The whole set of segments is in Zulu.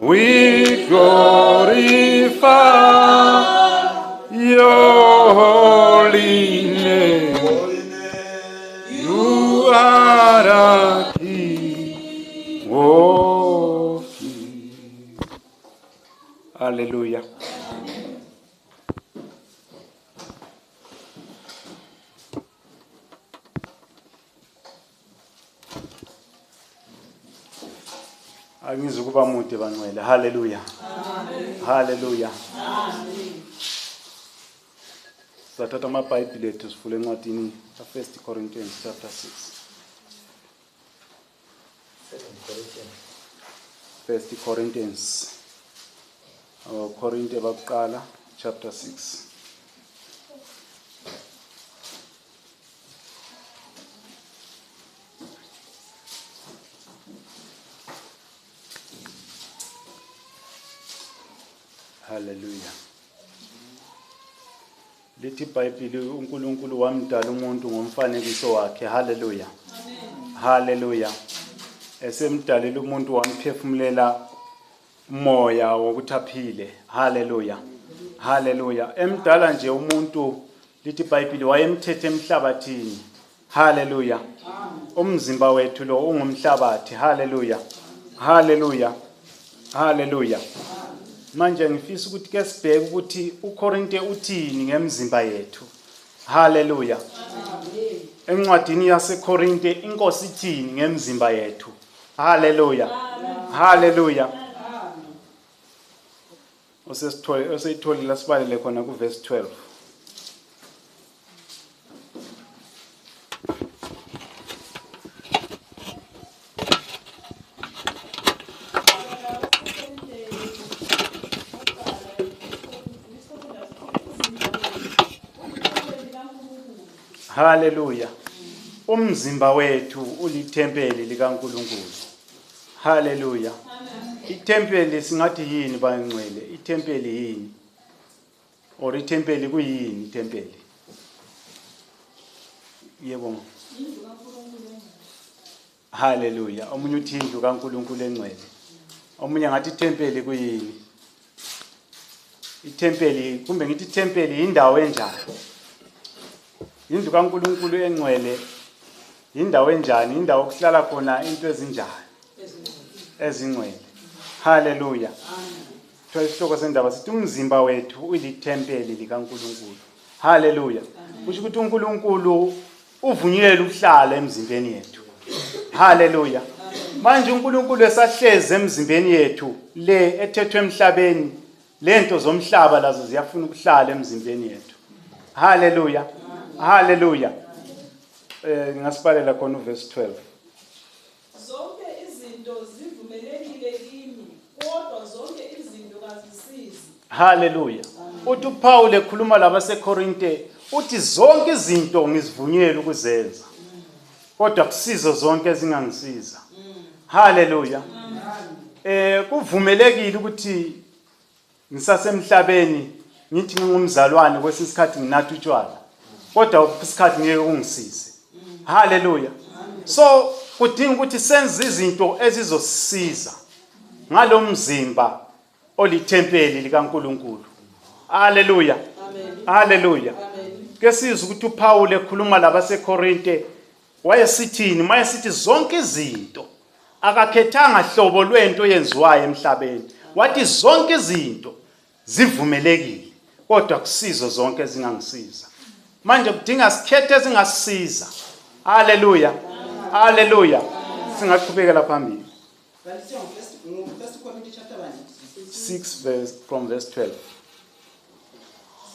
We glorify your holy name. You are a King of kings. Hallelujah. Angizukuba mude bangcwele. Hallelujah. Hallelujah. Sathatha amabhayibhili ethu sivule encwadini ka1 Corinthians chapter 6. 1 Corinthians. Korinte bakuqala chapter 6. Hallelujah. Lithi iBhayibheli uNkulunkulu wamdala umuntu ngomfanekiso wakhe. Hallelujah. Hallelujah. Esemdalela umuntu wamphefumulela umoya wokuthi aphile. Hallelujah. Hallelujah. Emdala nje umuntu lithi iBhayibheli wayemthethe emhlabathini. Hallelujah. Umzimba wethu lo ungumhlabathi. Hallelujah. Hallelujah. Hallelujah. Manje ngifisa ukuthi ke sibheke ukuthi uKorinte uthini ngemzimba yethu. Hallelujah. Encwadini yaseKorinte inkosi ithini ngemzimba yethu. Hallelujah. Hallelujah. Oseyitholile lasibalele khona kuverse 12. Hallelujah. Umzimba wethu ulithempeli likaNkulunkulu. Hallelujah. Itempeli singathi yini bangcwele? Itempeli yini? Or itempeli kuyini itempeli? Yebo. Hallelujah. Omunye uthi indlu kaNkulunkulu engcwele. Omunye ngathi itempeli kuyini? Itempeli kumbe ngithi itempeli indawo enjani? Indlu kaNkulunkulu engcwele indawo enjani? Indawo okuhlala khona into ezinjani? Ezingcwele. Hallelujah. Amen. Isihloko sendaba sithi umzimba wethu ulithempeli likaNkulunkulu. Hallelujah. Kusho ukuthi uNkulunkulu uvunyelwe ukuhlala emzimbeni yethu. Hallelujah. Manje uNkulunkulu esahleze emzimbeni yethu le ethethwe emhlabeni, lento zomhlaba lazo ziyafuna ukuhlala emzimbeni yethu. Hallelujah. Hallelujah. Ngasibalela khona uverse 12. Zonke izinto zivumelekile kimi, kodwa zonke izinto kazisizi. Hallelujah. Uthi uPaul ekhuluma labaseKorinte uthi zonke izinto ngizivunyelwe ukuzenza. Kodwa kusizo zonke ezingangisiza. Hallelujah. Kuvumelekile ukuthi ngisasemhlabeni ngithi ngingumzalwane kwesisikhathi nginatha utshwala. Kodwa isikhathi ngeke ungisize. Hallelujah. So kudinga ukuthi senze izinto ezizosisiza ngalomzimba olithempeli likaNkulunkulu. Hallelujah. Amen. Hallelujah. Amen. Ke sizwe ukuthi uPaul ekhuluma labaseKorinte wayesithini? Mayesithi zonke izinto, akakhethanga hlobo lwento yenziwayo emhlabeni. Wathi zonke izinto zivumelekile, kodwa kusizo zonke ezingangisiza. Manje kudinga sikhethe ezingasisiza. Hallelujah. Hallelujah. Singaqhubekela phambili. 6 verse from verse 12.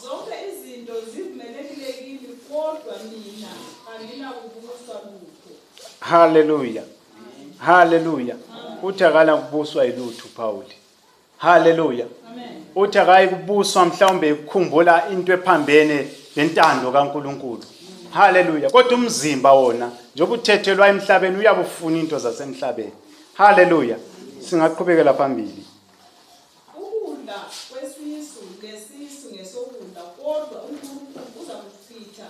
Zonke izinto zivumelekile kimi, kodwa mina anginakubuswa lutho. Hallelujah. Hallelujah. Uthi akala kubuswa yilutho Paul. Hallelujah. Amen. Uthi akayi kubuswa mhlawumbe ukukhumbula into ephambene lentando kaNkulunkulu. Hallelujah. Kodwa umzimba wona njengoba uthethelwa emhlabeni uyabufuna into zasemhlabeni. Hallelujah. Singaqhubekela phambili. Ukudla kwesisu ngesisu ngesokudla, kodwa uNkulunkulu uzakuchitha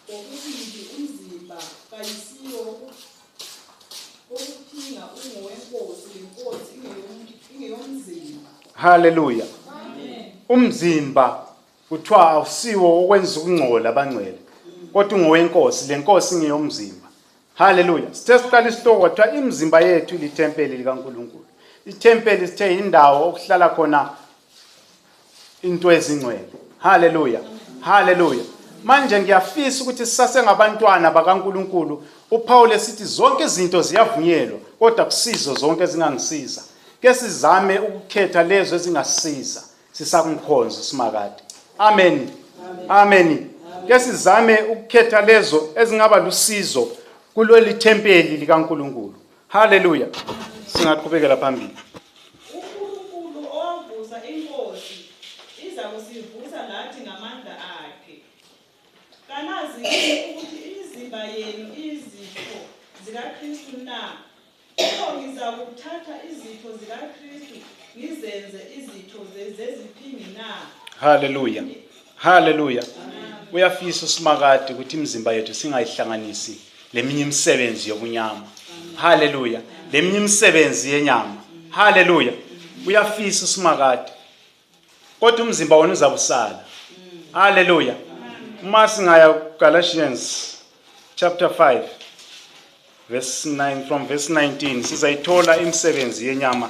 ngokuthi umzimba kayisiyo ukuphinga ungowenkosi, inkosi ingeyomzimba. Haleluya. Umzimba kuthiwa awusiwo okwenza ukungcola abangcwele, kodwa ungowenkosi, le nkosi ngeyomzimba. Haleluya. Sithe siqala isihloko kwathiwa imizimba yethu ilithempeli likaNkulunkulu. Ithempeli sithe indawo okuhlala khona into ezingcwele. Haleluya. Haleluya. Manje ngiyafisa ukuthi sisasengabantwana bakaNkulunkulu, uPaul esithi zonke izinto ziyavunyelwa, kodwa kusizo zonke ezingangisiza. Ke sizame ukukhetha lezo ezingasiza sisakumkhonza simakade. Amen. Amen. Ke sizame ukukhetha lezo ezingaba lusizo kuleli thempeli likaNkulunkulu. Haleluya. Singaqhubekela phambili. uNkulunkulu owavusa inkosi iza kusivusa lathi ngamandla akhe. Kanazi ukuthi imizimba yenu izitho zikaKristu na? Ngiza kuthatha izitho zikaKristu ngizenze izitho zeziphingi na? Haleluya. Haleluya. Uyafisa usimakade ukuthi imizimba yethu singayihlanganisi leminye imisebenzi yobunyama. Haleluya. Leminye imisebenzi yenyama. Haleluya. Uyafisa usimakade. Kodwa umzimba wona uzabusala. Haleluya. Uma singaya Galatians chapter 5 verse 9, from verse 19 sizayithola imisebenzi yenyama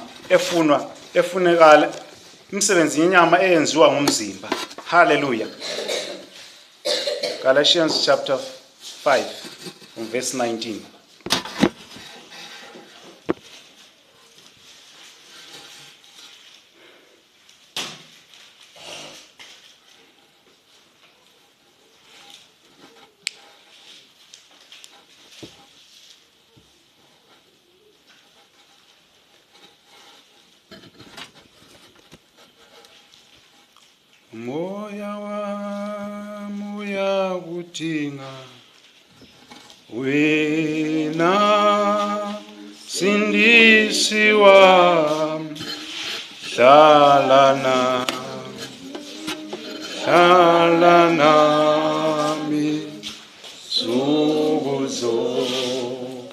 efunekala, imisebenzi yenyama eyenziwa ngumzimba. Haleluya. Galatians chapter 5 from verse 19. Moya wami uyakudinga wena sindisi wami, hlala nami nsuku zokuphila.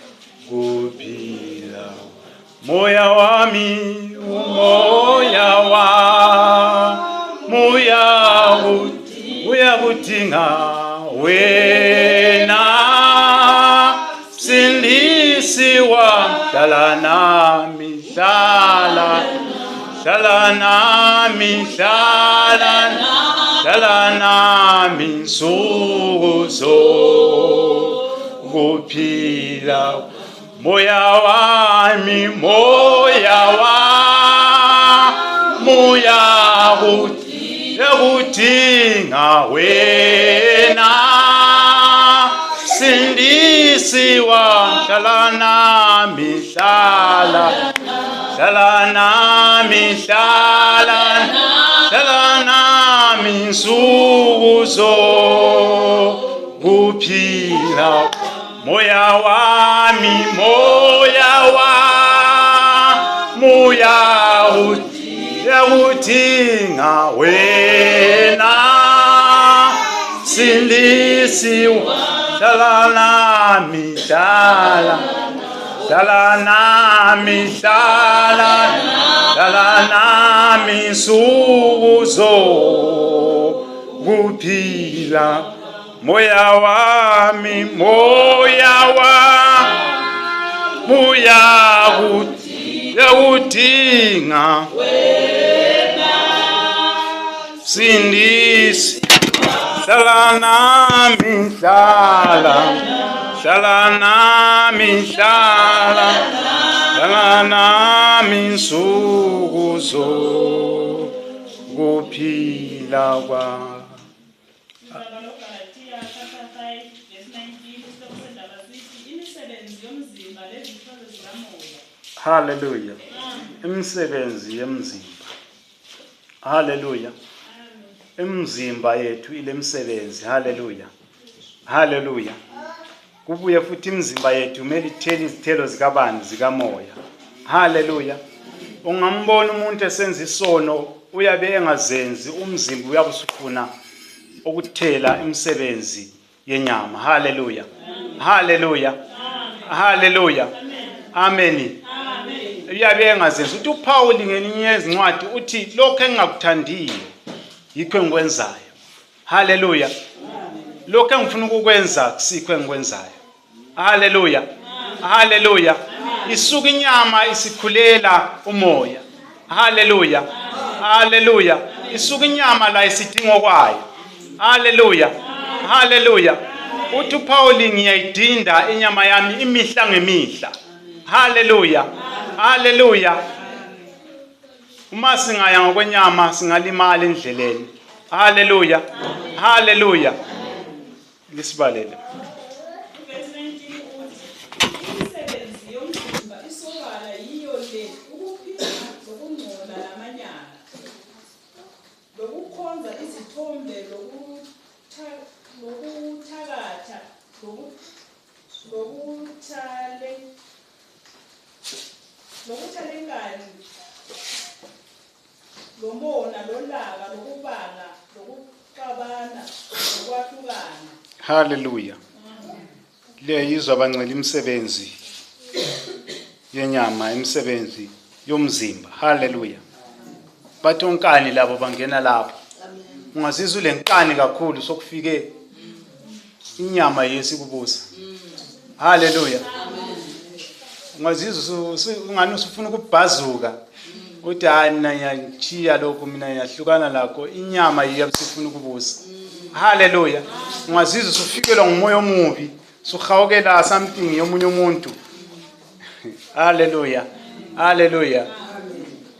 Moya wami, umoya wami uyakudinga wena sindisi wami, hlala nami nsuku zokuphila. Moya wami uyakudinga wena sindisi wami, hlala nami nsuku zokuphila. Moya wami uyakudinga wena sindisi wami, hlala nami nsuku zokuphila. Moya wami uyakudinga wena sindisi, hlala nami nsuku zokuphila kwami. Haleluya. Imisebenzi yemzimba. Haleluya. Imizimba yethu ile misebenzi. Haleluya. Haleluya. Kubuye futhi imizimba yethu kumele ithele izithelo zikabani, zikamoya. Haleluya. Ungambona umuntu esenza isono uyabe engazenzi, umzimba uyabusufuna ukuthela imisebenzi yenyama. Haleluya. Haleluya. Haleluya. Amen. uyabe engazenzi. Uthi uPaul ngelinye yezincwadi uthi lokho engingakuthandiyo yikho engikwenzayo. Haleluya. Lokho engifuna ukukwenza kusikho engikwenzayo. Haleluya. Haleluya. Isuka inyama isikhulela umoya. Haleluya. Haleluya. Isuka inyama la isidingo kwayo. Haleluya. Haleluya. Uthi uPaul ngiyayidinda inyama yami imihla ngemihla. Haleluya. Haleluya. Uma singaya ngokwenyama singalimala endleleni. Haleluya. Haleluya. Lisibalele. Verse 19 uthi imisebenzi yomzimba isobala yiyo le ukuphila lokungcola lamanyala lokukhonza izithombe lokuthakatha lokuthalengani lomona lolaka lokubanga lokuxabana lokwahlukana. Haleluya. Le yizwa abangcwele imisebenzi yenyama, imisebenzi yomzimba. Haleluya. Bathi onkani labo bangena lapho. Ungazizwa ulenkani kakhulu sokufike inyama yesikubusa. Haleluya. Ungazizwa ungani usufuna ukubhazuka. Uthi hayi mina ngiyachiya lokho, mina ngiyahlukana lakho, inyama yiyabusifuna ukubusa. Haleluya. Ungazizwa usufikelwa ngumoya omubi, suhawukela something yomunye umuntu. Haleluya. Haleluya.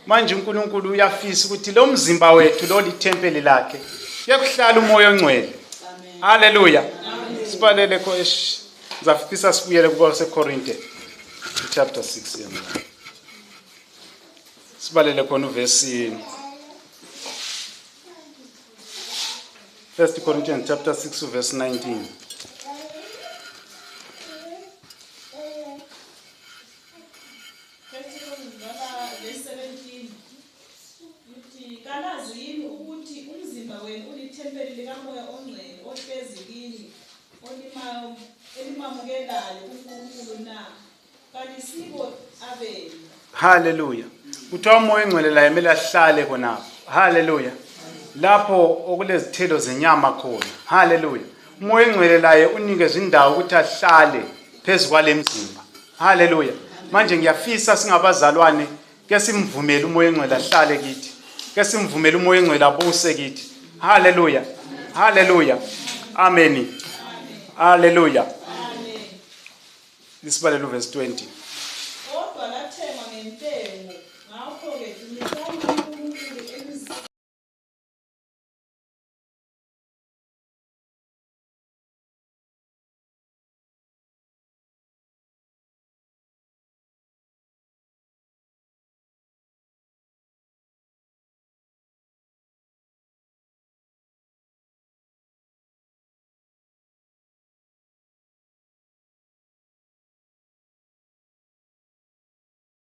Manje uNkulunkulu uyafisa ukuthi lo mzimba wethu lo lithempeli lakhe kuyakuhlala umoya ongcwele. Haleluya. Sibhalele ko zafikisa sibuyele kuba seKorinte chapter 6 yami. Sibalele khona uverse 1 Corinthians chapter 6 verse 19. Verse 17 uthi kalazi yini ukuthi umzimba wenu ulithempeli likamoya ongcwele ohlezi kini elimamukelayo kuNkulunkulu na kalisibo abenu. Haleluya. Kuthiwa umoya ongcwele la kumele ahlale khonapho. Haleluya. Lapho okulezithelo zenyama khona. Haleluya. Umoya ongcwele laye unikezwe indawo ukuthi ahlale phezu kwale mzimba. Haleluya. Manje ngiyafisa singabazalwane ke simvumele umoya ongcwele ahlale kithi. Ke simvumele umoya ongcwele abuse kithi. Haleluya. Haleluya. Amen. Haleluya. Amen. Lisibalele verse 20.